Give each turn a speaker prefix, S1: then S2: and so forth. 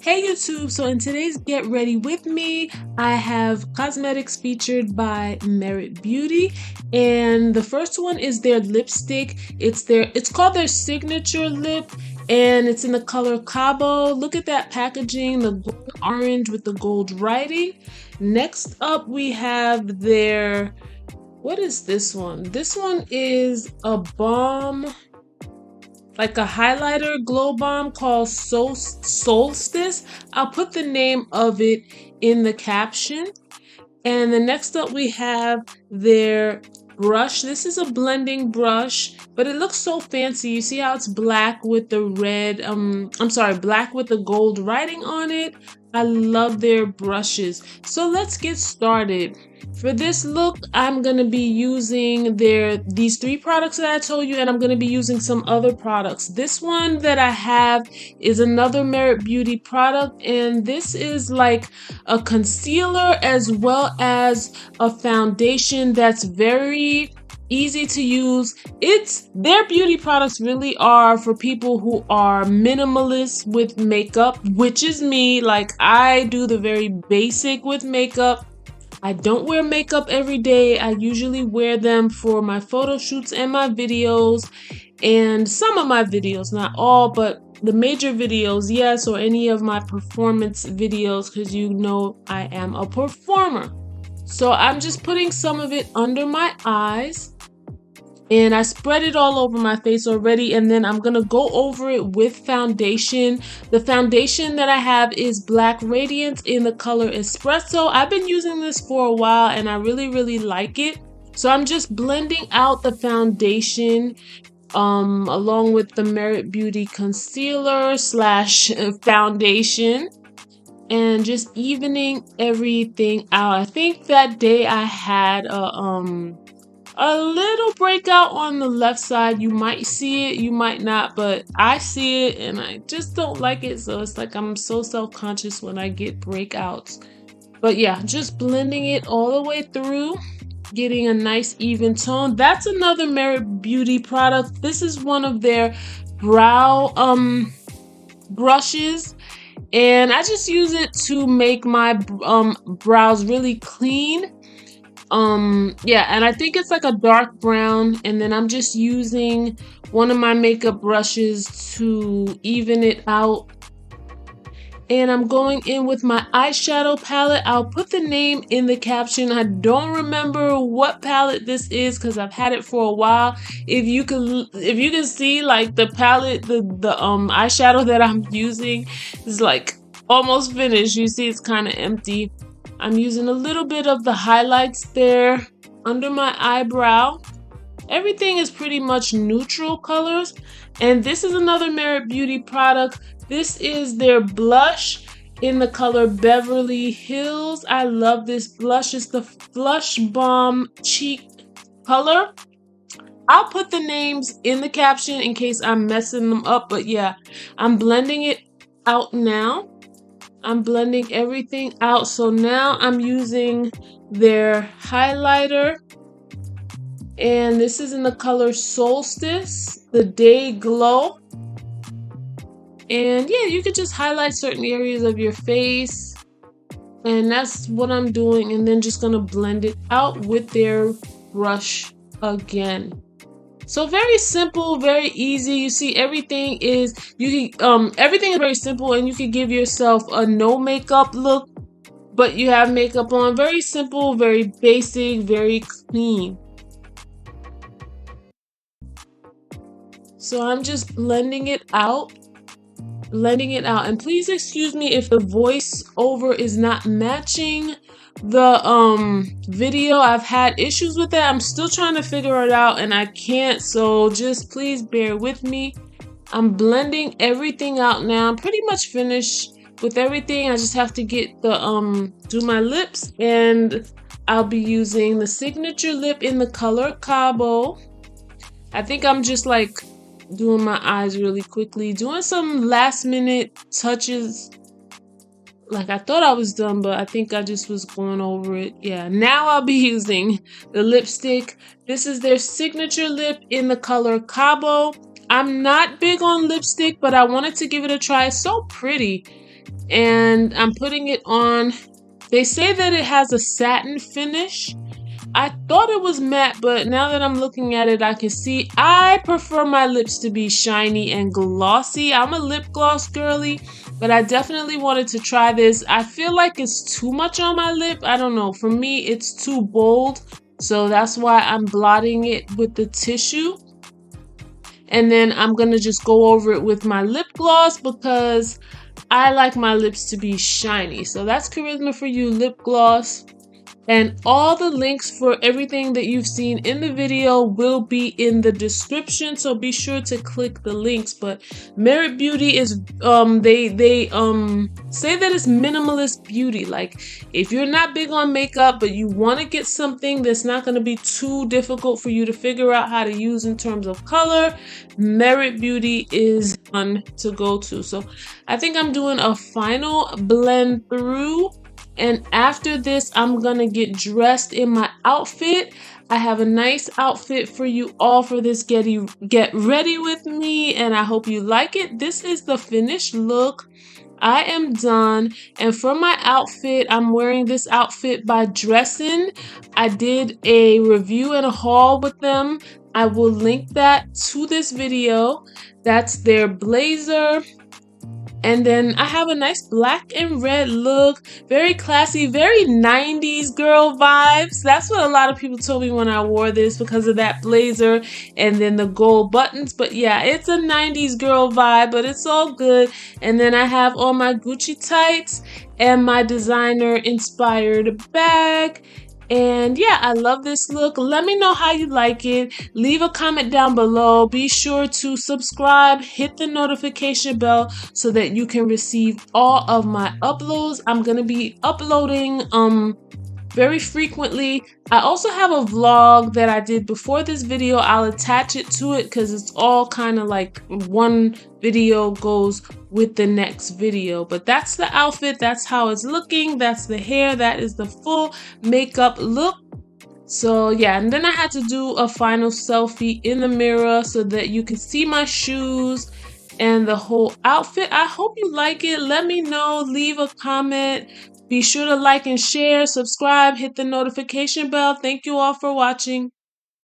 S1: Hey YouTube, so in today's Get Ready With Me, I have cosmetics featured by Merit Beauty, and the first one is their lipstick. It's called their signature lip, and it's in the color Cabo. Look at that packaging, the gold orange with the gold writing. Next up we have their, what is this one? This one is a balm, like a highlighter glow balm called Solstice. I'll put the name of it in the caption. And then next up we have their brush. This is a blending brush, but it looks so fancy. You see how it's black with the red, black with the gold writing on it. I love their brushes. So let's get started. For this look, I'm going to be using these three products that I told you, and I'm going to be using some other products. This one that I have is another Merit Beauty product, and this is like a concealer as well as a foundation that's very easy to use. Their beauty products really are for people who are minimalist with makeup, which is me. Like, I do the very basic with makeup. I don't wear makeup every day. I usually wear them for my photo shoots and my videos, and some of my videos, not all, but the major videos, yes, or any of my performance videos, because you know I am a performer. So I'm just putting some of it under my eyes, and I spread it all over my face already, and then I'm going to go over it with foundation. The foundation that I have is Black Radiance in the color Espresso. I've been using this for a while, and I really like it. So I'm just blending out the foundation along with the Merit Beauty concealer slash foundation, and just evening everything out. I think that day I had a little breakout on the left side. You might see it, you might not, but I see it and I just don't like it. So it's like I'm so self-conscious when I get breakouts. But yeah, just blending it all the way through, getting a nice even tone. That's another Merit Beauty product. This is one of their brow brushes, and I just use it to make my brows really clean. Yeah, and I think it's like a dark brown, and then I'm just using one of my makeup brushes to even it out. And I'm going in with my eyeshadow palette. I'll put the name in the caption. I don't remember what palette this is because I've had it for a while. If you can see, like, the palette, the eyeshadow that I'm using is like almost finished. You see it's kind of empty. I'm using a little bit of the highlights there under my eyebrow. Everything is pretty much neutral colors. And this is another Merit Beauty product. This is their blush in the color Beverly Hills. I love this blush. It's the Flush Bomb Cheek color. I'll put the names in the caption in case I'm messing them up. But yeah, I'm blending it out now. I'm blending everything out. So now I'm using their highlighter, and this is in the color Solstice, the Day Glow. And yeah, you could just highlight certain areas of your face, and that's what I'm doing. And then just gonna blend it out with their brush again. So very simple, very easy. You see, everything is very simple, and you can give yourself a no makeup look, but you have makeup on. Very simple, very basic, very clean. So I'm just blending it out blending it out. And please excuse me if the voiceover is not matching the video. I've had issues with that. I'm still trying to figure it out and I can't, so just please bear with me. I'm blending everything out now. I'm pretty much finished with everything. I just have to get the do my lips, and I'll be using the signature lip in the color Cabo. I think I'm just like doing my eyes really quickly, doing some last minute touches. Like I thought I was done, but I think I just was going over it. Yeah, now I'll be using the lipstick. This is their signature lip in the color Cabo. I'm not big on lipstick, but I wanted to give it a try. It's so pretty. And I'm putting it on. They say that it has a satin finish. I thought it was matte, but now that I'm looking at it, I can see I prefer my lips to be shiny and glossy. I'm a lip gloss girly, but I definitely wanted to try this. I feel like it's too much on my lip. I don't know. For me, it's too bold. So that's why I'm blotting it with the tissue. And then I'm going to just go over it with my lip gloss because I like my lips to be shiny. So that's Kharyzma For You lip gloss. And all the links for everything that you've seen in the video will be in the description, so be sure to click the links. But Merit Beauty is they say that it's minimalist beauty. Like if you're not big on makeup but you want to get something that's not going to be too difficult for you to figure out how to use in terms of color, Merit Beauty is one to go to. So I think I'm doing a final blend through. And after this, I'm gonna get dressed in my outfit. I have a nice outfit for you all for this get ready with me, and I hope you like it. This is the finished look. I am done. And for my outfit, I'm wearing this outfit by Dressin. I did a review and a haul with them. I will link that to this video. That's their blazer. And then I have a nice black and red look, very classy, very 90s girl vibes. That's what a lot of people told me when I wore this because of that blazer and then the gold buttons. But yeah, it's a 90s girl vibe, but it's all good. And then I have on my Gucci tights and my designer inspired bag. And yeah, I love this look. Let me know how you like it. Leave a comment down below. Be sure to subscribe, hit the notification bell so that you can receive all of my uploads. I'm going to be uploading very frequently. I also have a vlog that I did before this video. I'll attach it to it because it's all kind of like one video goes with the next video. But that's the outfit. That's how it's looking. That's the hair. That is the full makeup look. So yeah, and then I had to do a final selfie in the mirror so that you can see my shoes and the whole outfit. I hope you like it. Let me know. Leave a comment. Be sure to like and share, subscribe, hit the notification bell. Thank you all for watching.